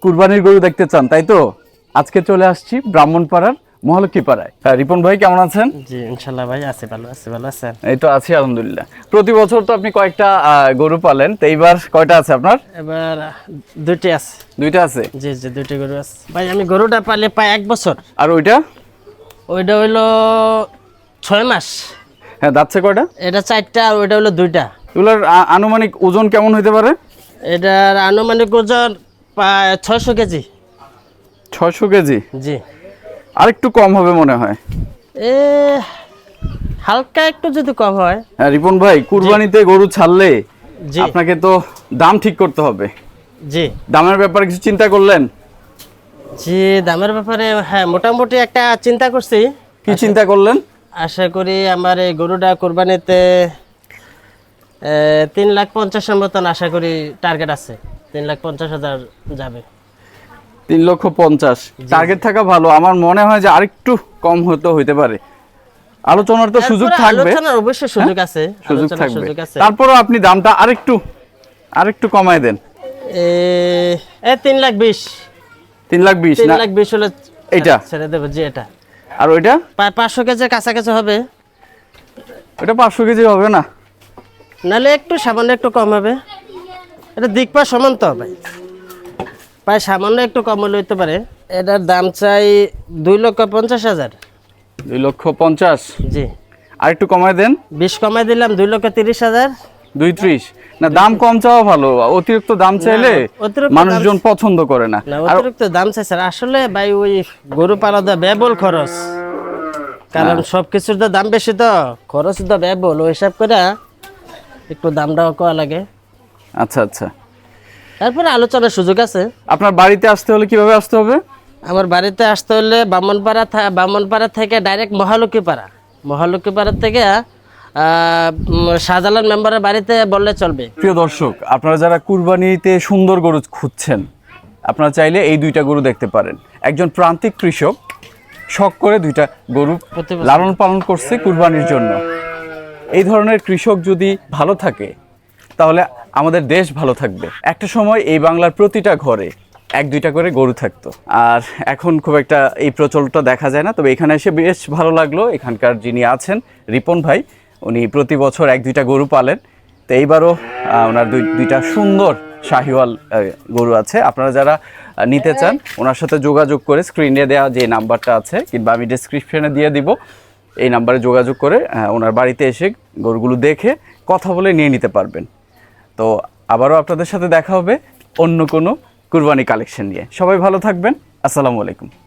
কুরবানির গরু দেখতে চান, তাই তো? আজকে চলে আসছি ব্রাহ্মণপাড়ার মহালক্ষীপাড়ায়। রিপন ভাই কেমন আছেন? জি ইনশাল্লাহ ভাই আছি, ভালো আছি। ভালো আছেন? এই তো আছি আলহামদুলিল্লাহ। প্রতি বছর তো আপনি কয়েকটা গরু পালেন, তো এইবার কয়টা আছে আপনার? এবার দুইটি আছে। দুইটা আছে? জি জি, দুইটি গরু আছে ভাই। আমি গরুটা পালে প্রায় 1 বছর। আর ওইটা? ওইটা হইলো 6 মাস। হ্যাঁ, দাঁতছে কয়টা? এটা 4টা আর ওইটা হইলো 2টা। এগুলোর আনুমানিক ওজন কেমন হইতে পারে? এটার আনুমানিক ওজন প্রায় 600 কেজি। 600 কেজি? জি। আর একটু কম হবে মনে হয়। এ হালকা একটু যদি কম হয়। হ্যাঁ রিপন ভাই, কুরবানিতে গরু ছাড়লে জি আপনাকে তো দাম ঠিক করতে হবে। জি দামের ব্যাপারে কিছু চিন্তা করলেন? জি, দামের ব্যাপারে হ্যাঁ মোটামুটি একটা চিন্তা করছি। কি চিন্তা করলেন? আশা করি আমার এই গরুটা কোরবানিতে 3,50,000 মতন আশা করি টার্গেট আছে। 3,50,000 যাবে। 3,50,000 টার্গেট থাকা ভালো। আমার মনে হয় যে আরেকটু কম হতে পারে। আলোচনার তো সুযোগ তারপরে থাকবে। আলোচনার অবশ্যই সুযোগ আছে। সুযোগ আলোচনার থাকবে। সুযোগ আছে। তারপরেও আপনি দামটা আরেকটু কমায় দেন। 3,20,000 3,20,000 না? 3,20,000 হলে এইটা ছেড়ে দেবো। জি, এটা আর ওইটা? প্রায় 500 কেজির কাছাকাছি হবে। ওইটা 500 কেজি হবে না? নাহলে একটু সামান্য একটু কম হবে। এটা দিক পা সমান তো ভাই, প্রায় সামান্য একটু কম হলে হইতে পারে। এটার দাম চাই 2,50,000। 2,50,000? জি। আর একটু কমায় দেন। 20 কমাই দিলাম, 2,30,000। 2,30,000 না? দাম কম চাওয়া ভালো। অতিরিক্ত দাম চাইলে অতিরিক্ত মানুষজন পছন্দ করে না। না, অতিরিক্ত দাম চাই স্যার। আসলে ভাই ওই গরু পালা দা ব্যয়বহুল খরচ, কারণ সবকিছুর তো দাম বেশি, তো খরচ তো ব্যয়বহুল। ওই হিসাব করে একটু দামটাও করা লাগে। আচ্ছা আচ্ছা। তারপরে আলোচনার সুযোগ আছে। আপনার বাড়িতে আসতে হলে কিভাবে আসতে হবে? আমার বাড়িতে আসতে হলে বামনপাড়া থেকে ডাইরেক্ট মহালক্ষীপাড়া থেকে শাহজালাল মেম্বারের বাড়িতে বললে চলবে। প্রিয় দর্শক, আপনারা যারা কুরবানিতে সুন্দর গরু খুঁজছেন, আপনারা চাইলে এই দুইটা গরু দেখতে পারেন। একজন প্রান্তিক কৃষক শখ করে দুইটা গরু লালন পালন করছে কুরবানির জন্য। এই ধরনের কৃষক যদি ভালো থাকে তাহলে আমাদের দেশ ভালো থাকবে। একটা সময় এই বাংলার প্রতিটা ঘরে 1-2টা করে গরু থাকতো, আর এখন খুব একটা এই প্রচলনটা দেখা যায় না। তবে এখানে এসে বেশ ভালো লাগলো। এখানকার যিনি আছেন রিপন ভাই, উনি প্রতি বছর 1-2টা গরু পালেন। তো এইবারও ওনার দুইটা সুন্দর শাহিওয়াল গরু আছে। আপনারা যারা নিতে চান ওনার সাথে যোগাযোগ করে স্ক্রিনে দেওয়া যে নাম্বারটা আছে কিংবা আমি ডেসক্রিপশনে দিয়ে দিব, এই নাম্বারে যোগাযোগ করে ওনার বাড়িতে এসে গরুগুলো দেখে কথা বলে নিয়ে নিতে পারবেন। তো আবারও আপনাদের সাথে দেখা হবে অন্য কোনো কুরবানি কালেকশন নিয়ে। সবাই ভালো থাকবেন। আসসালামু আলাইকুম।